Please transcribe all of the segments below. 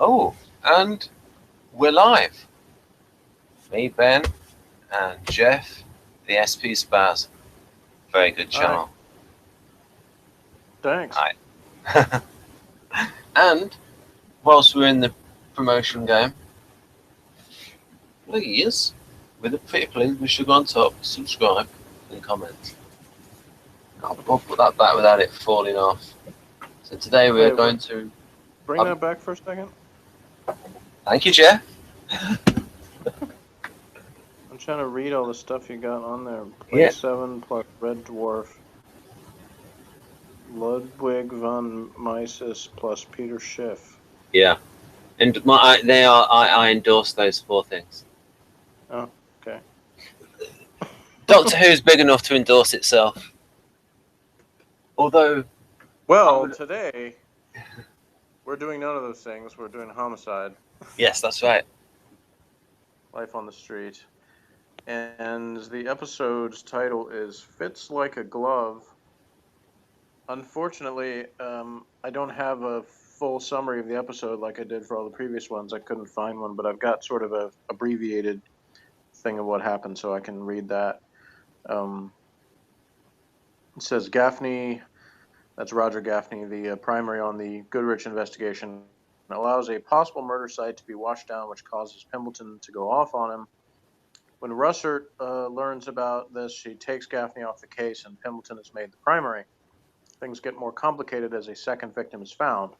Oh, and we're live. Me, Ben, and Jeff, the SP Spaz. Very good channel. Thanks. Hi. And whilst we're in the promotion game, please, with a pretty please, we should go on top, subscribe, and comment. I'll put that back without it falling off. So today we are going to bring that back for a second. Thank you, Jeff. I'm trying to read all the stuff you got on there. Yeah. 7 plus Red Dwarf. Ludwig von Mises plus Peter Schiff. Yeah. And I endorse those 4 things. Oh, okay. Doctor Who's big enough to endorse itself. Although... Well, today, we're doing none of those things. We're doing Homicide. Yes, that's right. Life on the Street. And the episode's title is Fits Like a Glove. Unfortunately, I don't have a full summary of the episode like I did for all the previous ones. I couldn't find one, but I've got sort of a abbreviated thing of what happened, so I can read that. It says Gaffney, that's Roger Gaffney, the primary on the Goodrich investigation, allows a possible murder site to be washed down, which causes Pemberton to go off on him. When Russert learns about this, she takes Gaffney off the case, and Pemberton is made the primary. Things get more complicated as a second victim is found.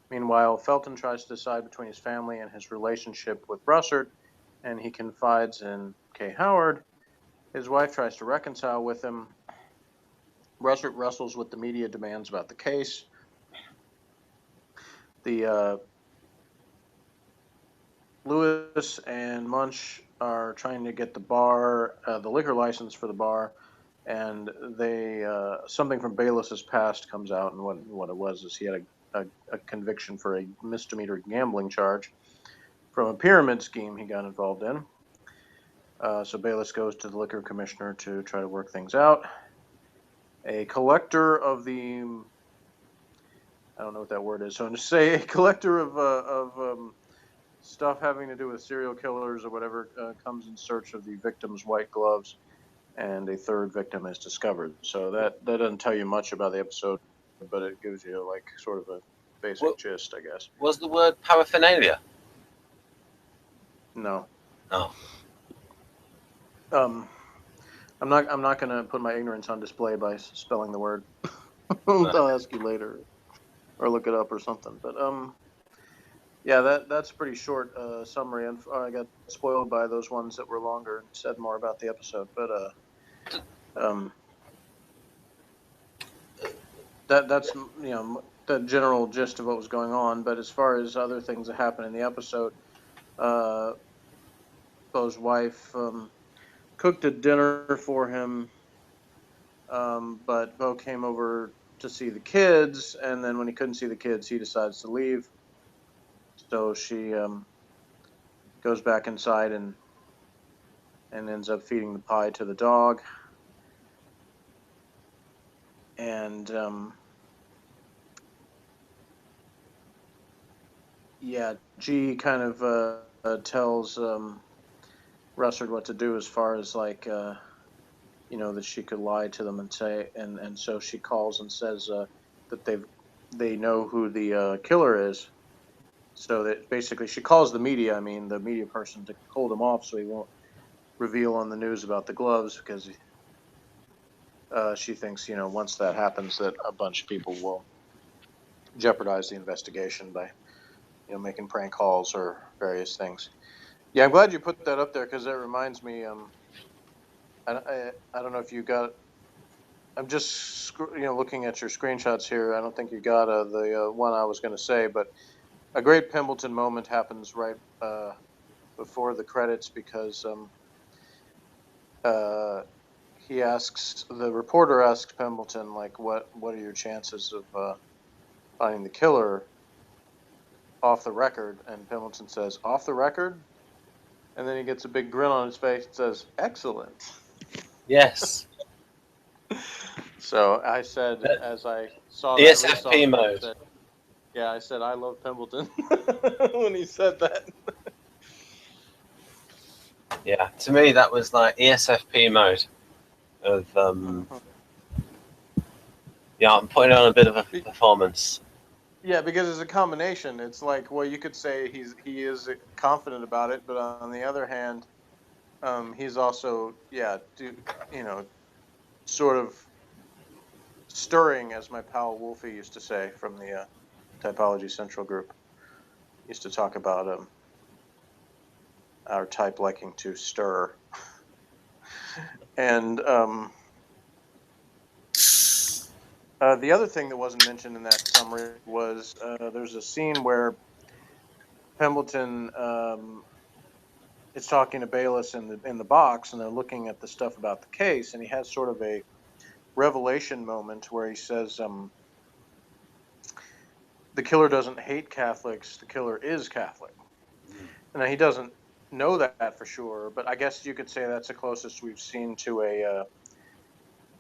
Meanwhile, Felton tries to decide between his family and his relationship with Russert, and he confides in Kay Howard. His wife tries to reconcile with him. Russert wrestles with the media demands about the case. The Lewis and Munch are trying to get the bar, the liquor license for the bar, and they something from Bayless's past comes out, and what it was is he had a conviction for a misdemeanor gambling charge from a pyramid scheme he got involved in. So Bayless goes to the liquor commissioner to try to work things out. A collector of the, I don't know what that word is, so I'm just say a collector of stuff having to do with serial killers or whatever comes in search of the victim's white gloves, and a third victim is discovered. So that doesn't tell you much about the episode, but it gives you like sort of a basic gist, I guess. Was the word paraphernalia? No. Oh. I'm not going to put my ignorance on display by spelling the word. I'll ask you later, or look it up or something. But yeah, that's a pretty short summary, and I got spoiled by those ones that were longer and said more about the episode. But that's the general gist of what was going on. But as far as other things that happened in the episode, Bo's wife cooked a dinner for him, but Bo came over to see the kids, and then when he couldn't see the kids, he decides to leave. So she goes back inside and ends up feeding the pie to the dog. And G kind of tells Russert what to do as far as like that she could lie to them and say, and so she calls and says that they know who the killer is. So that basically she calls the media, the media person, to hold him off so he won't reveal on the news about the gloves, because she thinks, once that happens, that a bunch of people will jeopardize the investigation by, making prank calls or various things. Yeah, I'm glad you put that up there, because that reminds me, I don't know if you got, I'm just, looking at your screenshots here. I don't think you got the one I was going to say, but a great Pemberton moment happens right before the credits, because the reporter asks Pemberton, like, what are your chances of finding the killer off the record? And Pemberton says, off the record? And then he gets a big grin on his face and says, excellent. Yes. So I said, as I saw that, ESFP mode. Yeah, I said I love Pembleton when he said that. Yeah, to me that was like ESFP mode of yeah, I'm putting on a bit of a performance. Yeah, because it's a combination. It's like, well, you could say he is confident about it, but on the other hand, he's also sort of stirring, as my pal Wolfie used to say from the Typology Central group. He used to talk about our type liking to stir. And the other thing that wasn't mentioned in that summary was there's a scene where Pembleton is talking to Bayless in the box, and they're looking at the stuff about the case, and he has sort of a revelation moment where he says, "The killer doesn't hate Catholics. The killer is Catholic." And he doesn't know that for sure, but I guess you could say that's the closest we've seen to an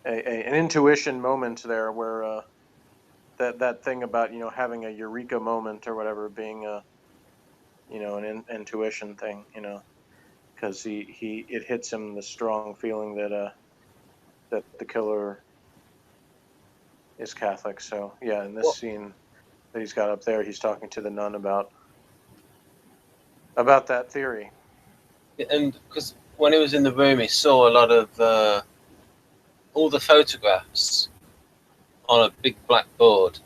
intuition moment there, where that thing about having a eureka moment or whatever being an intuition thing, because it hits him the strong feeling that the killer is Catholic. So yeah, in this scene that he's got up there, he's talking to the nun about that theory. And because when he was in the room, he saw a lot of all the photographs on a big black board,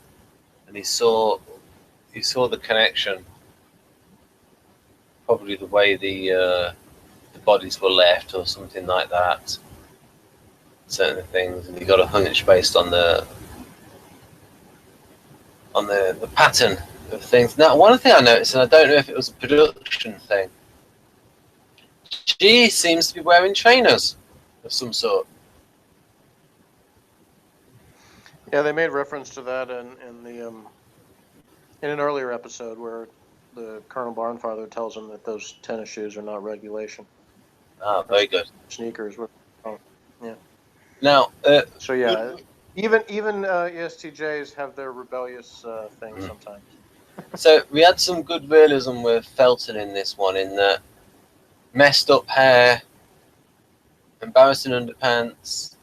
and he saw the connection. Probably the way the bodies were left, or something like that. Certain things, and he got a hunch based on the pattern of things. Now, one thing I noticed, and I don't know if it was a production thing, she seems to be wearing trainers of some sort. Yeah, they made reference to that in an earlier episode where the Colonel Barnfather tells him that those tennis shoes are not regulation. Ah, very good. Sneakers were. Yeah. Now, so yeah, even ESTJs have their rebellious things sometimes. So we had some good realism with Felton in this one, in that messed up hair, embarrassing underpants.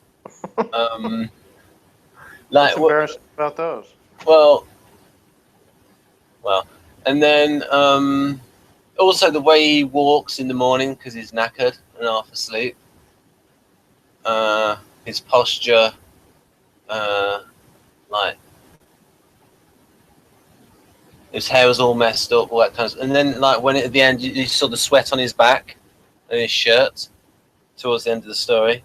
What's embarrassing about those? Well, and then also the way he walks in the morning because he's knackered and half asleep. His posture, like his hair was all messed up, all that kind of. And then, like when at the end, you saw the sweat on his back and his shirt towards the end of the story.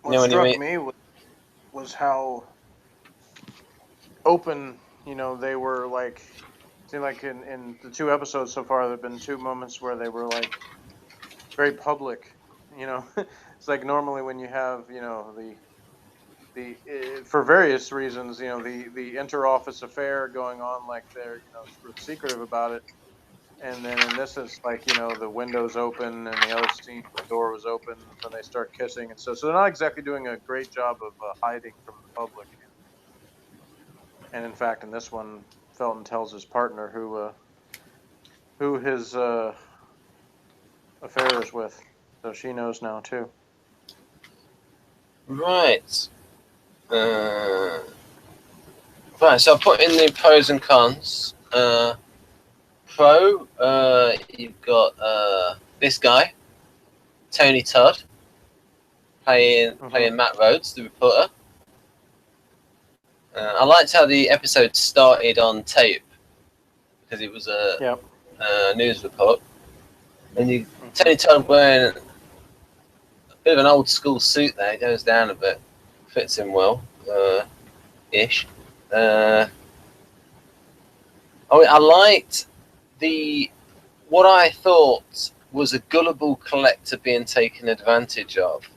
What struck me was how open, they were. Like, it seemed like in the 2 episodes so far, there have been 2 moments where they were like very public. It's like normally when you have, the for various reasons, the inter-office affair going on, like they're sort of secretive about it, and then in this it's like the window's open, and the other scene the door was open when they start kissing, and so they're not exactly doing a great job of hiding from the public. And in fact, in this one, Felton tells his partner who his affair is with, so she knows now too. Right. Right, so I'll put in the pros and cons. Pro, you've got this guy, Tony Todd, playing Matt Rhodes, the reporter. I liked how the episode started on tape, because it was a news report. And Tony Todd wearing a bit of an old school suit there, it goes down a bit, fits him well, ish. I liked what I thought was a gullible collector being taken advantage of,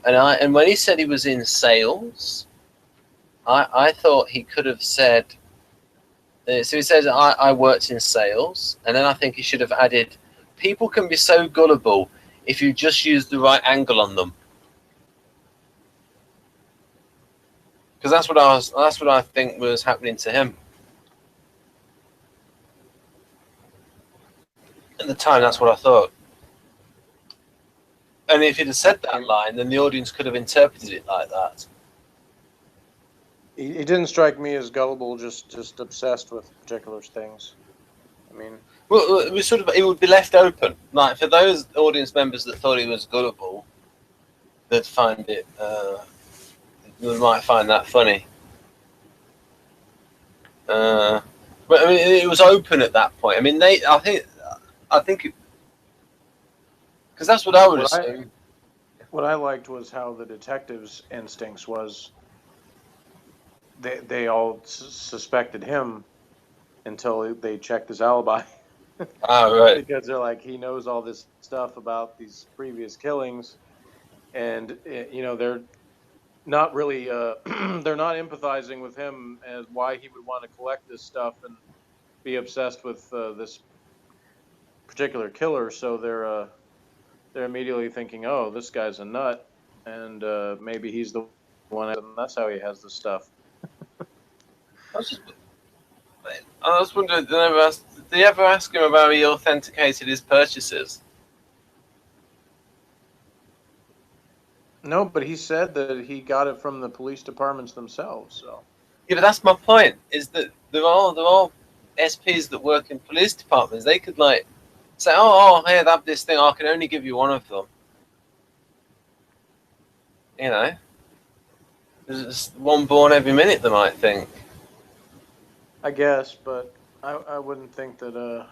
and when he said he was in sales, I thought he could have said. So he says I worked in sales, and then I think he should have added, people can be so gullible if you just use the right angle on them. Because that's what I think was happening to him at the time. That's what I thought. And if he'd have said that line, then the audience could have interpreted it like that. He didn't strike me as gullible, just obsessed with particular things. I mean, well, it was sort of, it would be left open, like for those audience members that thought he was gullible, they'd find it, they might find that funny. But I mean, it was open at that point. I mean, I think, because that's what I would assume. What I liked was how the detectives' instincts was. They all suspected him until they checked his alibi. Oh, right. Because they're like, he knows all this stuff about these previous killings, and they're not really they're not empathizing with him as why he would want to collect this stuff and be obsessed with this particular killer. So they're immediately thinking, oh, this guy's a nut, and maybe he's the one, and that's how he has the stuff. I was wondering, did they ever ask him about how he authenticated his purchases? No, but he said that he got it from the police departments themselves. So yeah, but that's my point. Is that they're all SPs that work in police departments. They could like say, "Oh, hey, I have this thing. I can only give you one of them." You know, there's one born every minute. They might think. I guess, but I wouldn't think that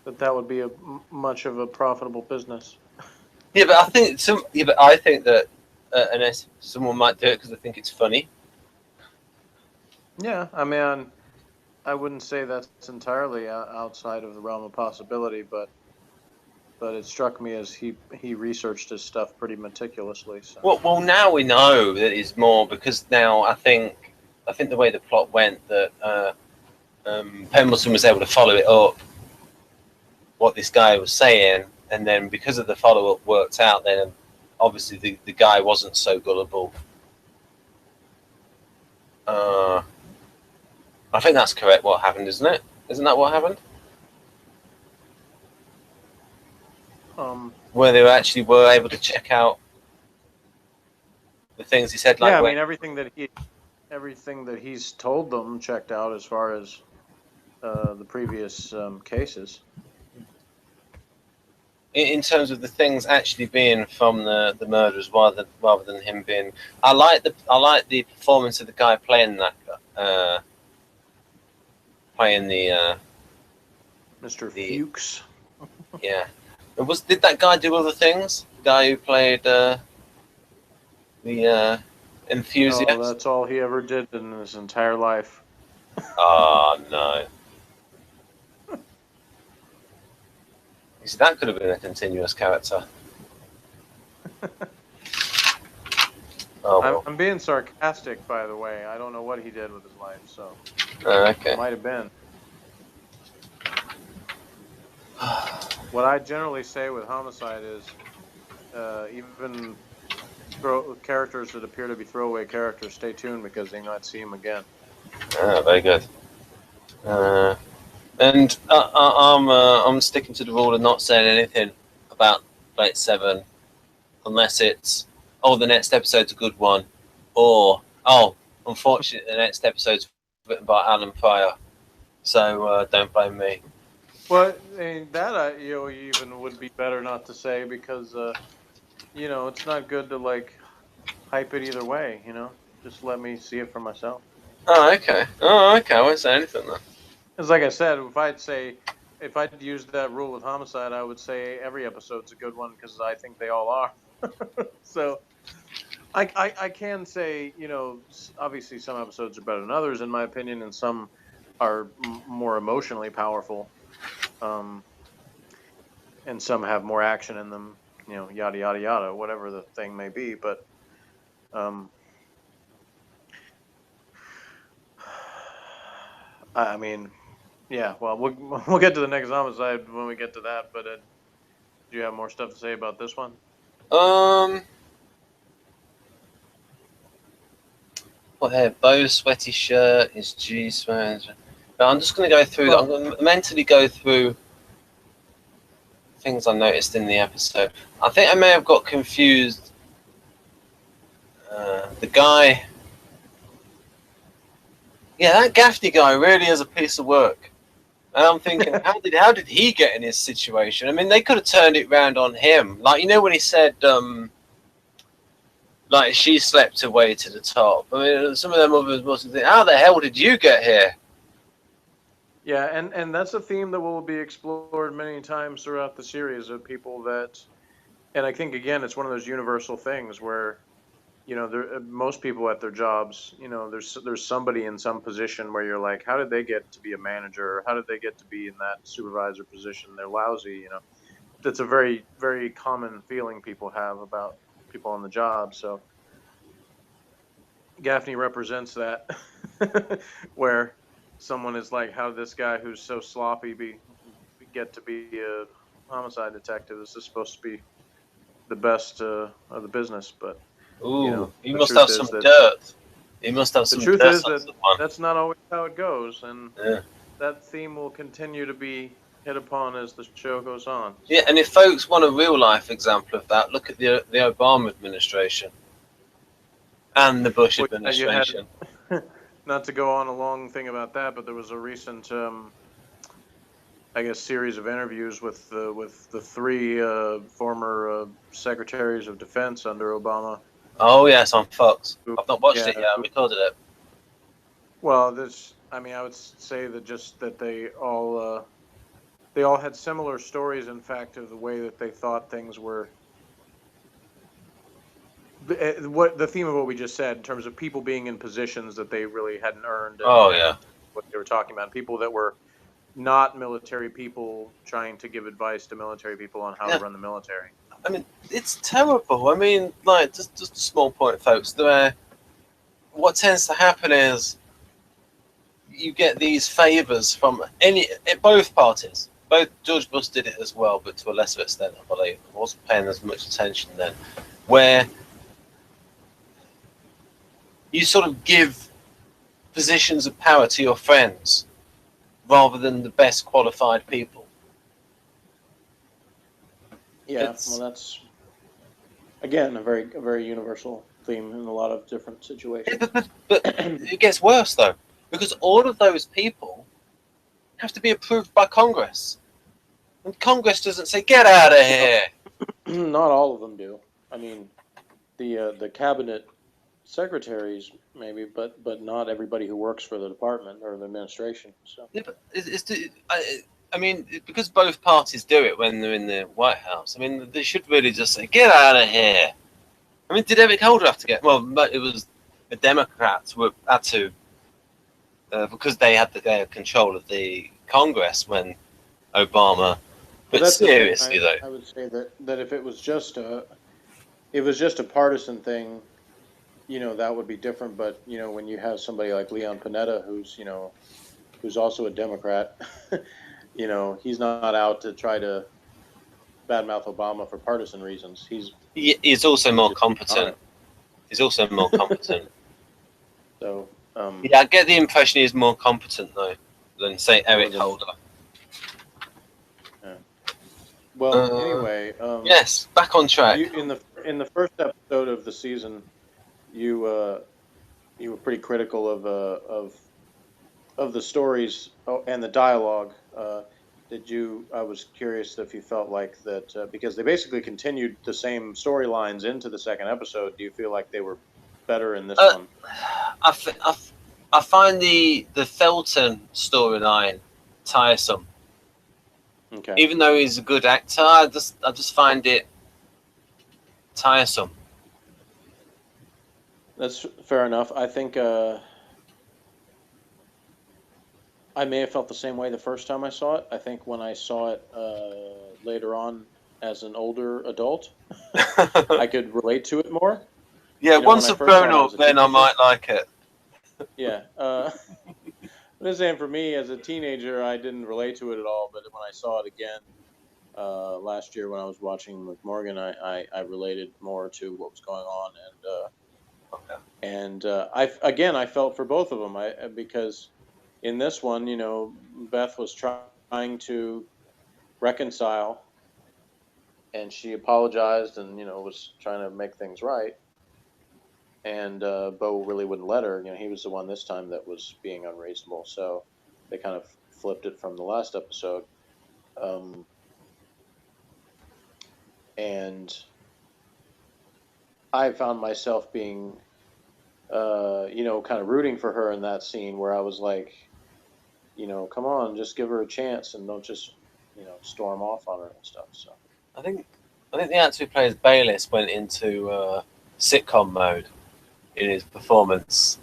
that would be much of a profitable business. Yeah, but I think that someone might do it because they think it's funny. Yeah, I mean, I wouldn't say that's entirely outside of the realm of possibility, but it struck me as he researched his stuff pretty meticulously. So. Well, now we know that it's more because now I think the way the plot went that Pemberton was able to follow it up, what this guy was saying, and then because of the follow-up worked out, then obviously the guy wasn't so gullible. I think that's correct what happened, isn't it? Isn't that what happened? Where they actually were able to check out the things he said. Like, yeah, I mean everything that he's told them checked out as far as the previous cases. In terms of the things actually being from the murderers, rather than him being, I like the performance of the guy playing that, playing the Mr. Fuchs. Yeah, did that guy do other things? The guy who played the enthusiast. No, that's all he ever did in his entire life. Oh no. You see, that could have been a continuous character. Oh, well. I'm being sarcastic, by the way. I don't know what he did with his life, so okay. It might have been. What I generally say with Homicide is, even characters that appear to be throwaway characters, stay tuned because they might see him again. Ah, very good. And I'm sticking to the rule of not saying anything about Plate 7 unless it's, oh, the next episode's a good one, or, oh, unfortunately, the next episode's written by Alan Pryor, so don't blame me. Well, I mean, that even would be better not to say because, it's not good to, like, hype it either way, Just let me see it for myself. Oh, okay. I won't say anything then. Because like I said, if I'd used that rule with Homicide, I would say every episode's a good one because I think they all are. So I can say, obviously some episodes are better than others, in my opinion, and some are more emotionally powerful. And some have more action in them, yada, yada, yada, whatever the thing may be. But I mean, yeah, well, we'll get to the next Homicide when we get to that. But do you have more stuff to say about this one? What hair? Bow, sweaty shirt, his G-swag. Now I'm just going to go through. Well, I'm going to mentally go through things I noticed in the episode. I think I may have got confused. The guy. Yeah, that Gaffney guy really is a piece of work. And I'm thinking, how did he get in this situation? I mean, they could have turned it round on him. Like, you know, when he said, like, she slept her way to the top. I mean, some of them others must think, how the hell did you get here? yeah, and that's a theme that will be explored many times throughout the series of people that, and I think again, it's one of those universal things where, you know, most people at their jobs, you know, there's somebody in some position where you're like, how did they get to be a manager? Or how did they get to be in that supervisor position? They're lousy, you know. That's a very, very common feeling people have about people on the job. So Gaffney represents that, where someone is like, how did this guy who's so sloppy get to be a homicide detective? This is supposed to be the best of the business, but you Ooh, know, he the must have truth some is that dirt. He must have the some truth dirt is on that someone. that's not always how it goes, and Yeah. that theme will continue to be hit upon as the show goes on. Yeah, So. and if folks want a real life example of that, look at the Obama administration and the Bush Well, yeah, you had, administration. not to go on a long thing about that, but there was a recent, I guess, series of interviews with the three former secretaries of defense under Obama. Oh yes, on Fox. Who, I've not watched yeah, it yet. I recorded it. well, this, I mean, I would say that just that they all had similar stories, in fact, of the way that they thought things were. What the theme of what we just said in terms of people being in positions that they really hadn't earned, Oh and yeah. what they were talking about, people that were not military people trying to give advice to military people on how to Yeah. run the military. I mean, it's terrible. I mean, like, just a small point, folks. What tends to happen is you get these favors from both parties. Both George Bush did it as well, but to a lesser extent, I believe. I wasn't paying as much attention then. Where you sort of give positions of power to your friends rather than the best qualified people. Yeah, It's, well, that's again a very universal theme in a lot of different situations. but it gets worse though, because all of those people have to be approved by Congress, and Congress doesn't say "get out of here." Not all of them do. I mean, the cabinet secretaries maybe, but not everybody who works for the department or the administration. So Yeah, but I mean, because both parties do it when they're in the White House. I mean, they should really just say "get out of here." I mean, did Eric Holder have to get? Well, it was the Democrats who had to because they had the control of the Congress when Obama. but But that's the thing. seriously, though, I would say that if it was just a partisan thing, you know, that would be different. But you know, when you have somebody like Leon Panetta, who's also a Democrat, you know, he's not out to try to badmouth Obama for partisan reasons. he's also more just competent. He's also more competent. So Yeah, I get the impression he's more competent though than say Eric Holder. Yeah. Well, anyway, yes, back on track. in the first episode of the season, you were pretty critical of the stories and the dialogue. I was curious if you felt like that because they basically continued the same storylines into the second episode. Do you feel like they were better in this one? I find the Felton storyline tiresome. Okay. Even though he's a good actor, I just find it tiresome. That's fair enough. I think I may have felt the same way the first time I saw it. I think when I saw it later on as an older adult, I could relate to it more. Yeah, You know, once when I I've first saw grown it, I up, was a then I teenager. might like it. Yeah. I'm just saying, for me as a teenager, I didn't relate to it at all. But when I saw it again last year when I was watching with Morgan, I related more to what was going on, And I felt for both of them. Because in this one, Beth was trying to reconcile, and she apologized, and was trying to make things right. And Bo really wouldn't let her. He was the one this time that was being unreasonable. So they kind of flipped it from the last episode. And I found myself being, kind of rooting for her in that scene where I was like, come on, just give her a chance and don't just, storm off on her and stuff. So I think the actor who plays Bayliss went into sitcom mode in his performance.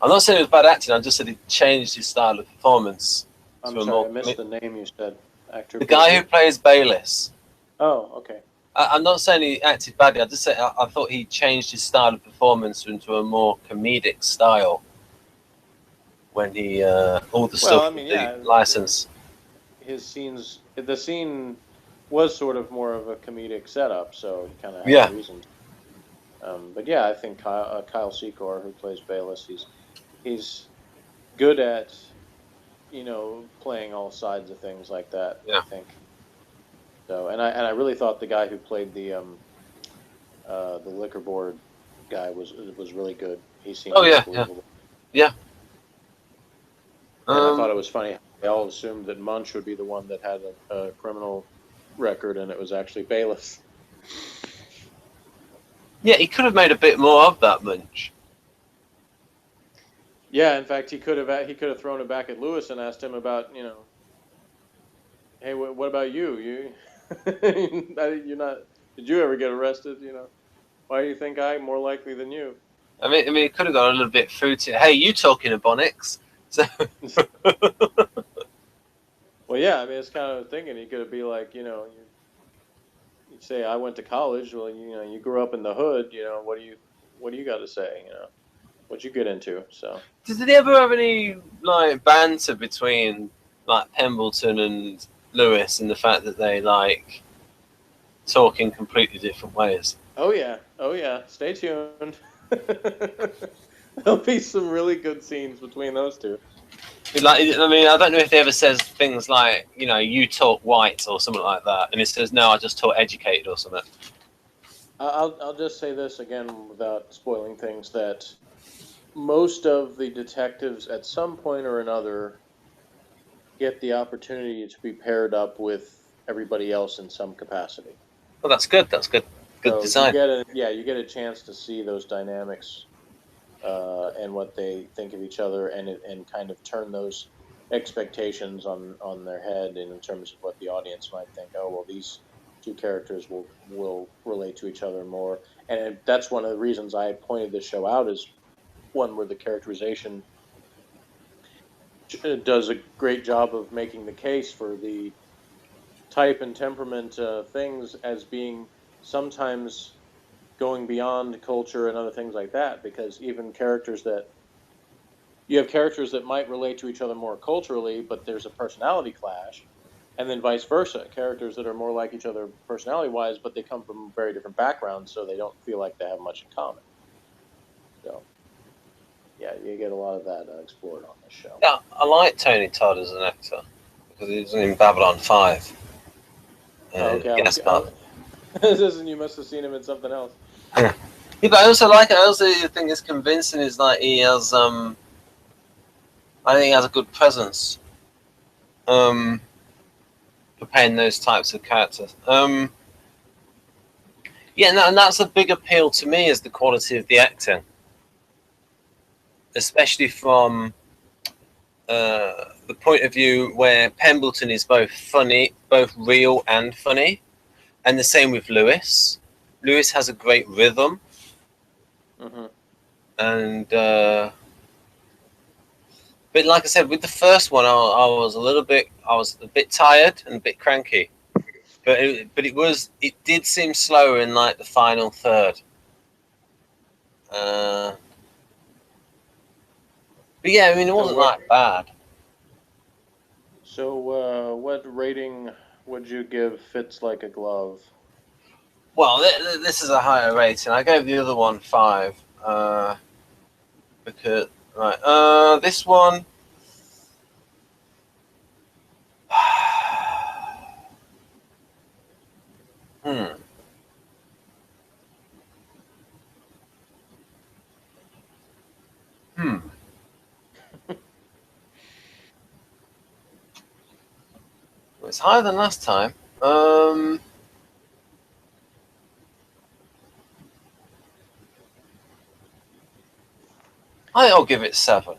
I'm not saying it was bad acting. I just said he changed his style of performance. I'm sorry, I missed the name you said. Actor. The guy who plays Bayliss. Oh, okay. I'm not saying he acted badly. I just said I thought he changed his style of performance into a more comedic style when he all the stuff with the license. His scenes, the scene was sort of more of a comedic setup, so he kind of had a reason. But yeah, I think Kyle Secor, who plays Bayliss, he's good at playing all sides of things like that. Yeah. I think. So, and I really thought the guy who played the liquor board guy was really good. He seemed believable. Yeah. And I thought it was funny. They all assumed that Munch would be the one that had a criminal record, and it was actually Bayliss. Yeah, he could have made a bit more of that, Munch. Yeah, in fact, he could have thrown it back at Lewis and asked him about, hey, what about you? You're not. Did you ever get arrested? Why do you think I'm more likely than you? I mean, it could have gone a little bit fruity. Hey, you talking to Ebonics? So. Well, yeah. I mean, it's kind of thinking he could be like, you say I went to college. Well, you grew up in the hood. What do you got to say? What'd you get into? So. Did they ever have any banter between Pembleton and Lewis and the fact that they talk in completely different ways? Oh yeah. Stay tuned. There'll be some really good scenes between those two. I don't know if he ever says things like, you talk white or something like that, and it says, no, I just talk educated or something. I'll just say this again without spoiling things, that most of the detectives at some point or another get the opportunity to be paired up with everybody else in some capacity. Well, that's good. That's good. Good design. You get a chance to see those dynamics and what they think of each other, and kind of turn those expectations on their head in terms of what the audience might think. Oh, well, these two characters will relate to each other more. And that's one of the reasons I pointed this show out, as one where the characterization does a great job of making the case for the type and temperament things as being sometimes going beyond culture and other things like that, because even you have characters that might relate to each other more culturally, but there's a personality clash, and then vice versa, characters that are more like each other personality wise, but they come from very different backgrounds, so they don't feel like they have much in common. So yeah, you get a lot of that explored on this show. Yeah, I like Tony Todd as an actor because he was in Babylon 5. Okay. You must have seen him in something else. Yeah, but I also like it. I also think it's convincing. Is he has, I think he has a good presence. For playing those types of characters. And that's a big appeal to me, is the quality of the acting, especially from the point of view where Pembleton is both real and funny, and the same with Lewis. Lewis has a great rhythm, and but like I said, with the first one, I was a bit tired and a bit cranky, but it did seem slower in the final third. But yeah, I mean, it wasn't bad. So, what rating would you give Fits Like a Glove? Well, this is a higher rating. I gave the other one 5. because this one. It's higher than last time. I'll give it 7.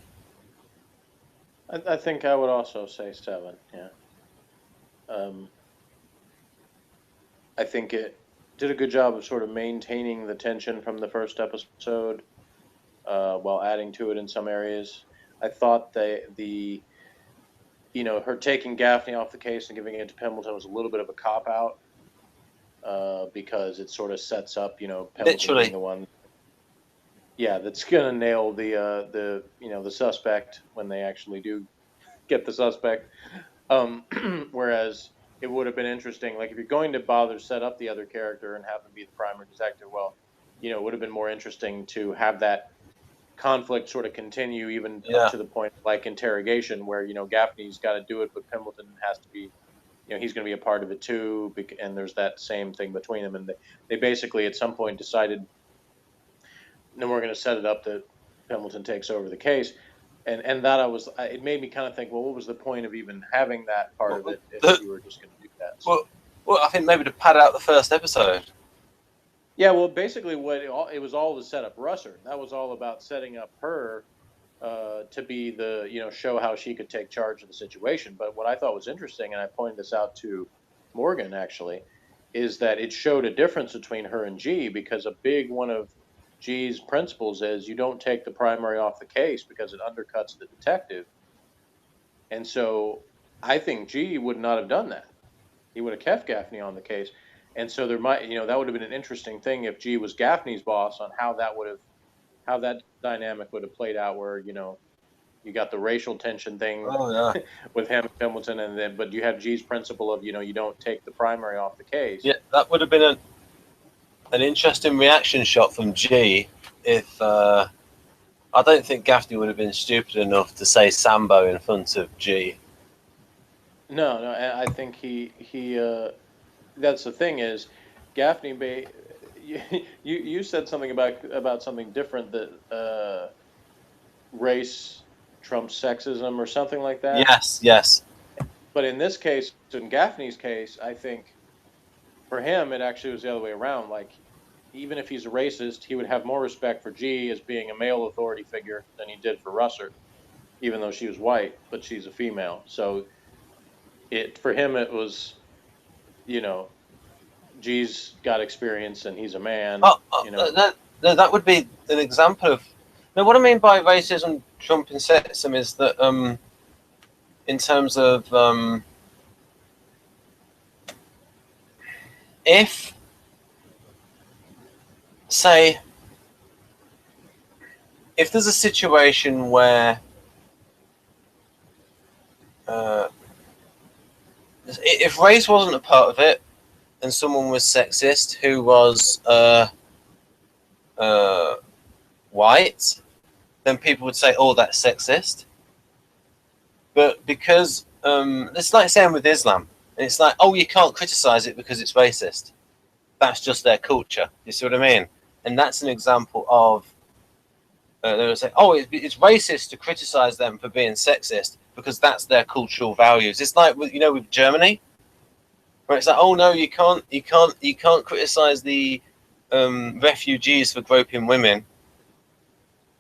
I think I would also say 7. Yeah. I think it did a good job of sort of maintaining the tension from the first episode, while adding to it in some areas. I thought her taking Gaffney off the case and giving it to Pembleton was a little bit of a cop out, because it sort of sets up, Pembleton being the one. Yeah, that's gonna nail the suspect when they actually do get the suspect. Whereas it would have been interesting, like if you're going to bother set up the other character and have them be the primary detective, well, it would have been more interesting to have that conflict sort of continue even up to the point of, like, interrogation, where Gaffney's got to do it, but Pembleton has to be, he's going to be a part of it too, and there's that same thing between them, and they basically at some point decided, no, we're going to set it up that Pembleton takes over the case. And that it made me kind of think, well, what was the point of even having that part of it if you were just going to do that? So. Well, I think maybe to pad out the first episode. Yeah, well, basically it was all to set up Russert. That was all about setting up her to be the, show how she could take charge of the situation. But what I thought was interesting, and I pointed this out to Morgan actually, is that it showed a difference between her and G, because a big one of G's principles is you don't take the primary off the case because it undercuts the detective. And so I think G would not have done that. He would have kept Gaffney on the case. And so there might, that would have been an interesting thing if G was Gaffney's boss, on how that dynamic would have played out, where, you got the racial tension thing with him and Pembleton, but you have G's principle of, you don't take the primary off the case. Yeah, that would have been an interesting reaction shot from G if I don't think Gaffney would have been stupid enough to say Sambo in front of G. No, I think he that's the thing is, Gaffney you said something about something different, that race trumps sexism or something like that. Yes. But in this case, in Gaffney's case, I think for him it actually was the other way around. Like, even if he's a racist, he would have more respect for G as being a male authority figure than he did for Russert, even though she was white, but she's a female. So for him it was, G's got experience and he's a man. That would be an example of. Now, what I mean by racism trumping sexism is that, in terms of, if, say, if there's a situation where if race wasn't a part of it and someone was sexist who was white, then people would say, oh, that's sexist. But because it's like saying with Islam, and it's like, oh, you can't criticize it because it's racist. That's just their culture. You see what I mean? And that's an example of they would say, oh, it's racist to criticize them for being sexist because that's their cultural values. It's like with Germany, where it's like, oh no, you can't criticize the refugees for groping women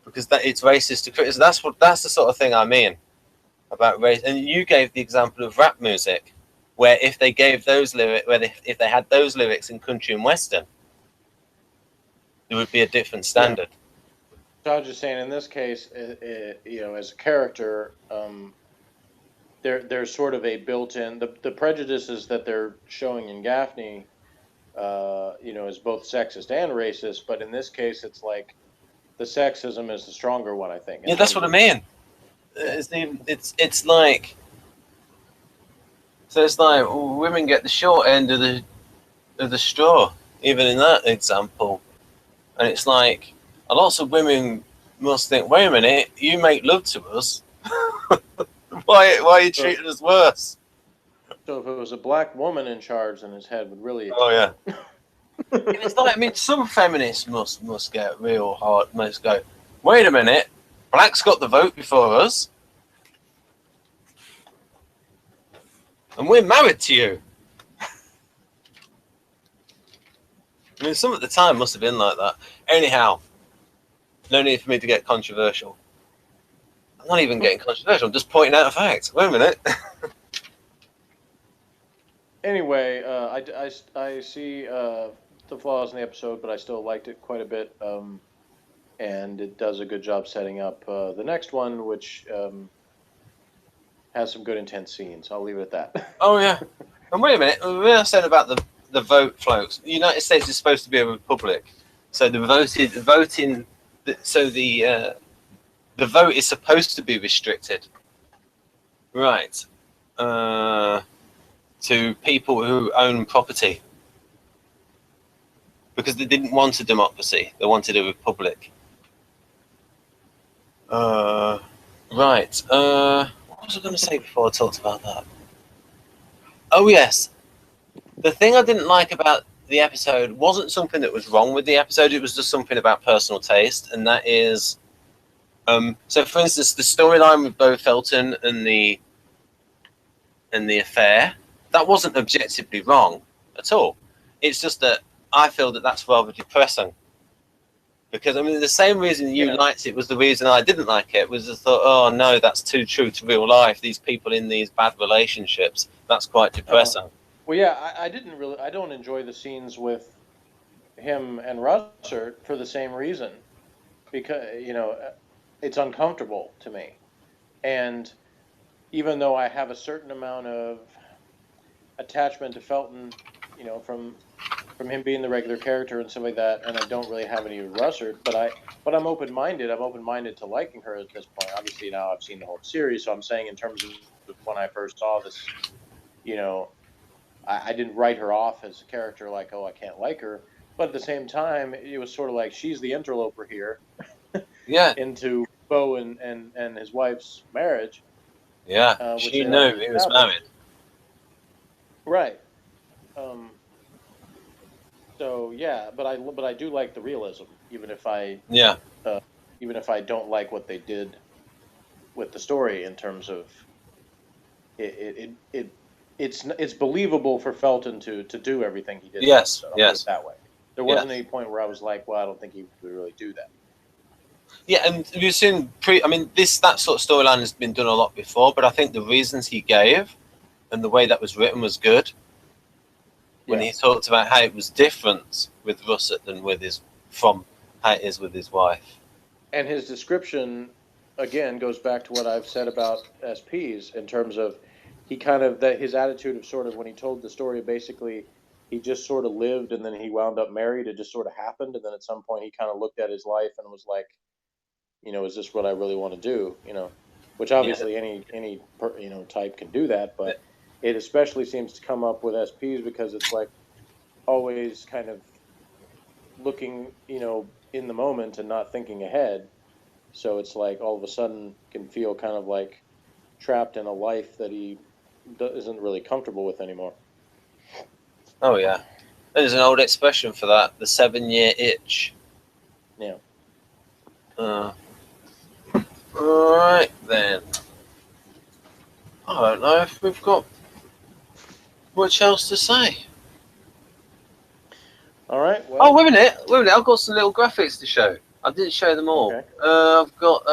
because it's racist to criticize. That's the sort of thing I mean about race. And you gave the example of rap music, where if they gave those lyrics, if they had those lyrics in country and western, there would be a different standard. Yeah. So I was just saying, in this case, as a character, there's sort of a built-in the prejudices that they're showing in Gaffney, is both sexist and racist. But in this case, it's like the sexism is the stronger one, I think. Yeah, that's what I mean. It's like, so it's like women get the short end of the straw, even in that example, and it's like. Lots of women must think, wait a minute, you make love to us. Why are you treating us worse? So if it was a black woman in charge, then his head would really Oh yeah. explode. It's like, I mean, some feminists must get real hard. Must go, wait a minute, blacks got the vote before us, and we're married to you. I mean, some at the time must have been like that. Anyhow, no need for me to get controversial. I'm not even getting controversial. I'm just pointing out a fact. Wait a minute. Anyway, I see the flaws in the episode, but I still liked it quite a bit. And it does a good job setting up the next one, which has some good intense scenes. I'll leave it at that. Oh yeah. And wait a minute. When I said about the vote, folks, the United States is supposed to be a republic, so the vote is supposed to be restricted, right? To people who own property, because they didn't want a democracy; they wanted a republic. Right. What was I going to say before I talked about that? Oh yes, the thing I didn't like about the episode wasn't something that was wrong with the episode. It was just something about personal taste, and that is, so for instance, the storyline with Bo Felton and the affair, that wasn't objectively wrong at all. It's just that I feel that that's rather depressing. Because, I mean, the same reason you liked it was the reason I didn't like it, was I thought, oh, no, that's too true to real life. These people in these bad relationships, that's quite depressing. Well, yeah, I don't enjoy the scenes with him and Russert for the same reason. Because, it's uncomfortable to me. And even though I have a certain amount of attachment to Felton, from him being the regular character and stuff like that, and I don't really have any Russert, but I'm open-minded. I'm open-minded to liking her at this point. Obviously, now I've seen the whole series, so I'm saying in terms of when I first saw this, I didn't write her off as a character like, oh, I can't like her. But at the same time, it was sort of like she's the interloper here. Yeah. Into Bo and his wife's marriage. Yeah, she knew he was married. Right. So yeah, but I do like the realism, even if I don't like what they did with the story in terms of it's believable for Felton to do everything he did. Yes, I'll put it that way. There wasn't any point where I was like, well, I don't think he would really do that. Yeah, and we've seen that sort of storyline has been done a lot before, but I think the reasons he gave and the way that was written was good. When he talked about how it was different with Russert than from how it is with his wife. And his description, again, goes back to what I've said about SPs in terms of his attitude of sort of when he told the story, basically he just sort of lived and then he wound up married. It just sort of happened. And then at some point he kind of looked at his life and was like, is this what I really want to do? Which obviously any type can do that, but it especially seems to come up with SPs because it's like always kind of looking, in the moment and not thinking ahead. So it's like all of a sudden can feel kind of like trapped in a life that he isn't really comfortable with anymore. Oh, yeah. There's an old expression for that, the 7-year itch. Yeah. All right, then. I don't know if we've got much else to say. All right. Well, oh, wait a minute. I've got some little graphics to show. I didn't show them all. Okay. I've got.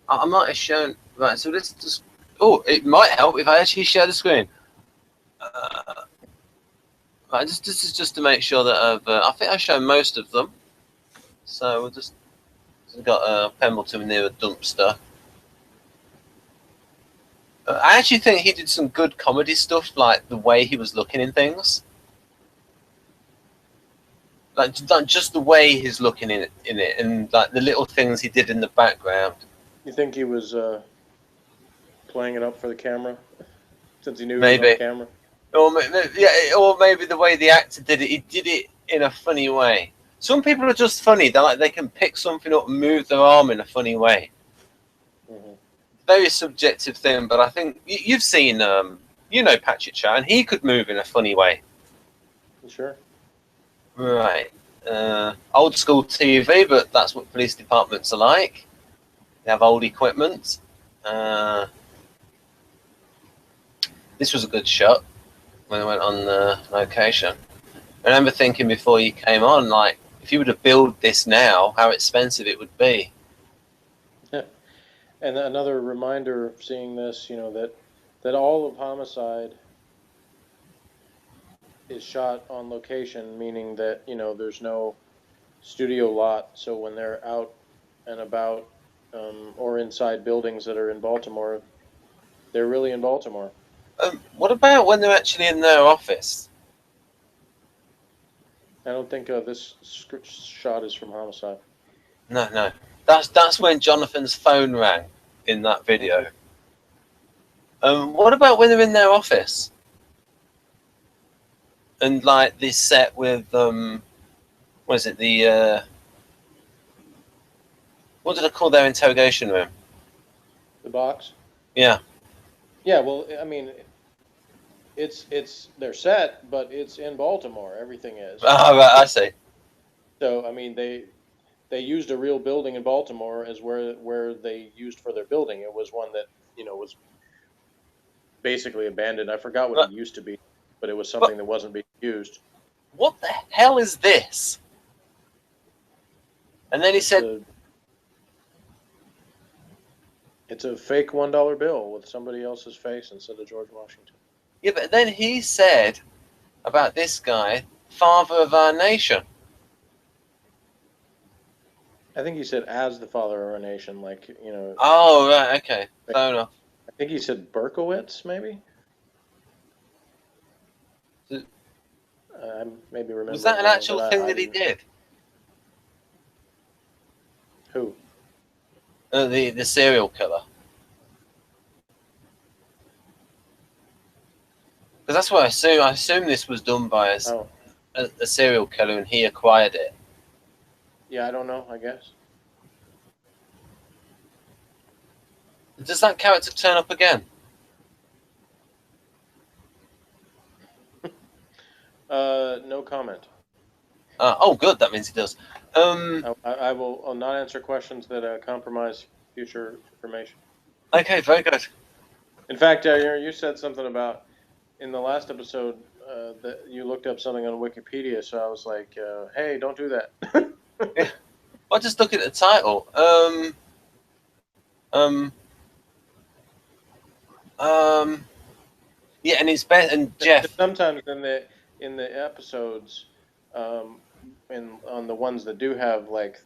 I might have shown. Right. So let's just. Oh, it might help if I actually share the screen. Right. This is just to make sure that I think I've shown most of them. So we'll just. We've got Pemberton near a dumpster. I actually think he did some good comedy stuff, like the way he was looking in things. Like just the way he's looking in it, and like the little things he did in the background. You think he was playing it up for the camera, since he knew maybe. He was on camera? Or maybe the way the actor did it, he did it in a funny way. Some people are just funny. They're like, they can pick something up and move their arm in a funny way. Mm-hmm. Very subjective thing, but I think you've seen, Patrick Chow, and he could move in a funny way. Sure. Right. Old school TV, but that's what police departments are like. They have old equipment. This was a good shot when I went on the location. I remember thinking before you came on, like, if you were to build this now, how expensive it would be. Yeah. And another reminder of seeing this, that all of Homicide is shot on location, meaning that, there's no studio lot. So when they're out and about or inside buildings that are in Baltimore, they're really in Baltimore. What about when they're actually in their office? I don't think this shot is from Homicide. No. That's when Jonathan's phone rang in that video. What about when they're in their office? And like this set with what is it? What did I call their interrogation room? The box? Yeah. Yeah, well, I mean, it's their set, but it's in Baltimore. Everything is. Oh, right, I see. So, I mean, they used a real building in Baltimore as where they used for their building. It was one that, was basically abandoned. I forgot what it used to be, but it was something that wasn't being used. What the hell is this? And then he said, it's a fake $1 bill with somebody else's face instead of George Washington. yeah, but then he said about this guy, father of our nation. I think he said as the father of our nation, like, Oh, right, okay. Fair enough. I think he said Berkowitz, maybe? I maybe remember. Was that an actual thing that he did? Who? The serial killer. Because that's what I assume. I assume this was done by a serial killer and he acquired it. Yeah, I don't know, I guess. Does that character turn up again? No comment. Oh, good. That means he does. I will not answer questions that compromise future information. Okay, very good. In fact, you said something about in the last episode that you looked up something on Wikipedia, so I was like, "Hey, don't do that." Yeah. I just look at the title. Yeah, and it's Ben and Jeff. Sometimes in the episodes, and on the ones that do have like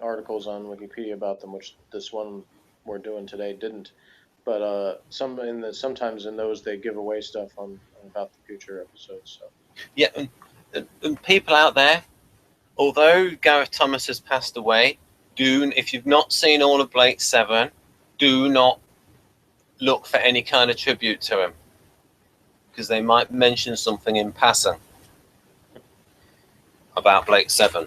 articles on Wikipedia about them, which this one we're doing today didn't. But sometimes in those they give away stuff about the future episodes. So Yeah, and people out there, although Gareth Thomas has passed away, if you've not seen all of Blake 7, do not look for any kind of tribute to him, because they might mention something in passing about Blake 7.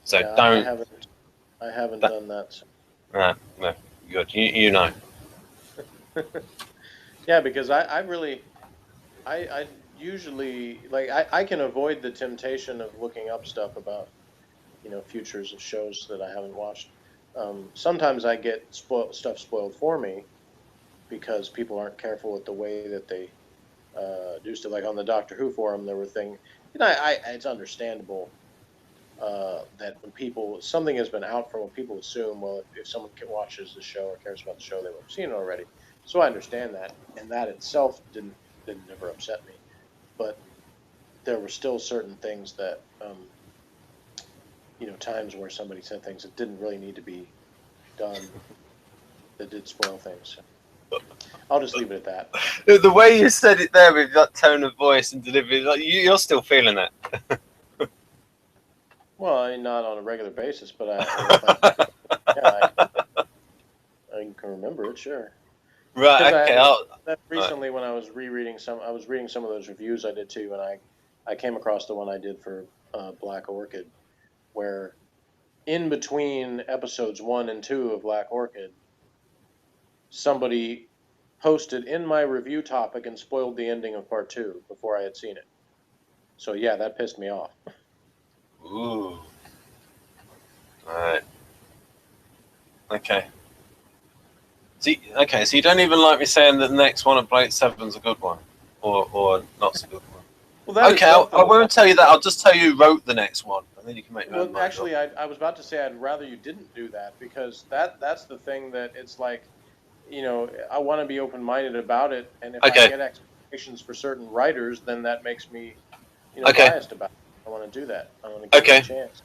So yeah, don't. I haven't done that. So. Right, no, good. You know. Yeah, because I usually I can avoid the temptation of looking up stuff about futures of shows that I haven't watched. Sometimes I get stuff spoiled for me because people aren't careful with the way that they do stuff. Like on the Doctor Who forum, there were things. It's understandable that when something has been out for what people assume. Well, if someone watches the show or cares about the show, they will have seen it already. So I understand that, and that itself didn't never upset me. But there were still certain things that times where somebody said things that didn't really need to be done that did spoil things. So I'll just leave it at that. The way you said it there with that tone of voice and delivery, like you're still feeling it. Well, I mean, not on a regular basis, but I can remember it, sure. Right. Okay. Recently, when I was reading some of those reviews I did too, and I came across the one I did for Black Orchid, where in between episodes 1 and 2 of Black Orchid, somebody posted in my review topic and spoiled the ending of part 2 before I had seen it. So yeah, that pissed me off. Ooh. Alright. Okay. So you don't even like me saying that the next one of Blake 7's a good one? Or not so good one? Well, okay, I won't tell you that. I'll just tell you who wrote the next one, and then you can make your own mind actually, I was about to say I'd rather you didn't do that, because that's the thing that it's like, you know, I want to be open-minded about it, and if I get expectations for certain writers, then that makes me, you know, biased about it. I want to do that. I want to give it a chance.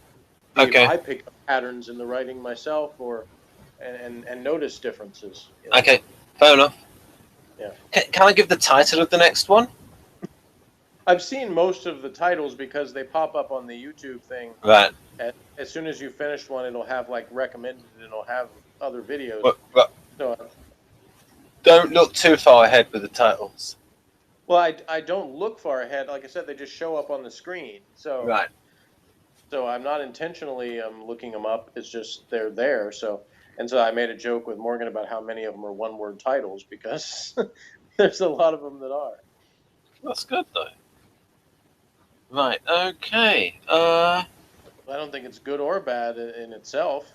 If I pick up patterns in the writing myself, or and notice differences. You know? Okay, fair enough. Yeah. Can I give the title of the next one? I've seen most of the titles because they pop up on the YouTube thing. Right. As soon as you finish one, it'll have like recommended, and it'll have other videos. So, don't look too far ahead with the titles. Well, I don't look far ahead. Like I said, they just show up on the screen. So right. So I'm not intentionally looking them up. It's just they're there. So I made a joke with Morgan about how many of them are one-word titles, because there's a lot of them that are. That's good though. Right. Okay. I don't think it's good or bad in itself.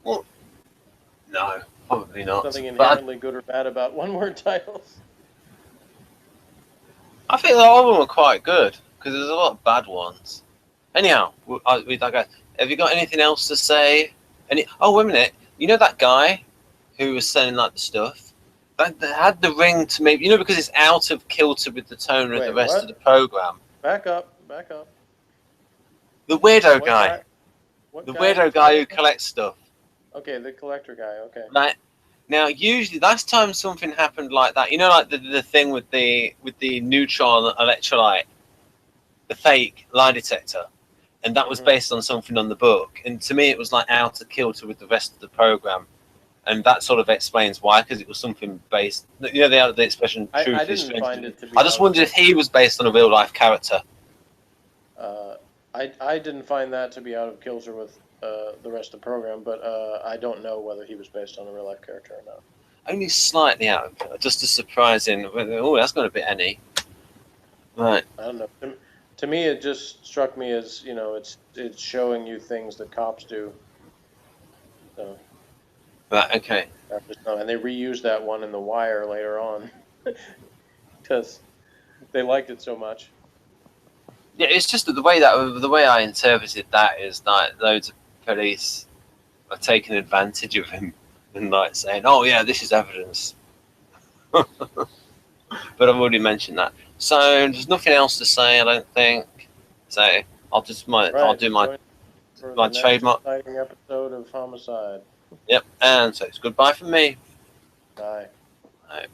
Well, no, probably not. Nothing inherently good or bad about one-word titles. I think a lot of them are quite good, because there's a lot of bad ones. Anyhow, we digress. Have you got anything else to say? Oh, wait a minute. You know that guy who was selling like the stuff? That had the ring to me, you know, because it's out of kilter with the tone of the rest of the program. Back up. The weirdo guy. The weirdo guy who collects stuff. Okay, the collector guy. Okay. Right. Now, usually, last time something happened like that, you know, like the thing with the neutron electrolyte, the fake lie detector, and that was based on something on the book. And to me, it was like out of kilter with the rest of the program, and that sort of explains why, because it was something based. You know, the expression "truth is strange." I just wondered if he was based on a real life character. I didn't find that to be out of kilter with the rest of the program, but I don't know whether he was based on a real life character or not. Only slightly out of kilter, just a surprising. Oh, that's got a bit any. Right. I don't know. To me, it just struck me as, you know, it's showing you things that cops do. So. Right. Okay. And they reused that one in The Wire later on because they liked it so much. Yeah, it's just that the way I interpreted that is that loads of police are taking advantage of him and like saying, "Oh yeah, this is evidence." But I've already mentioned that, so there's nothing else to say. I don't think. So I'll do my trademark. Exciting episode of Homicide. Yep, and so it's goodbye from me. Bye. Bye.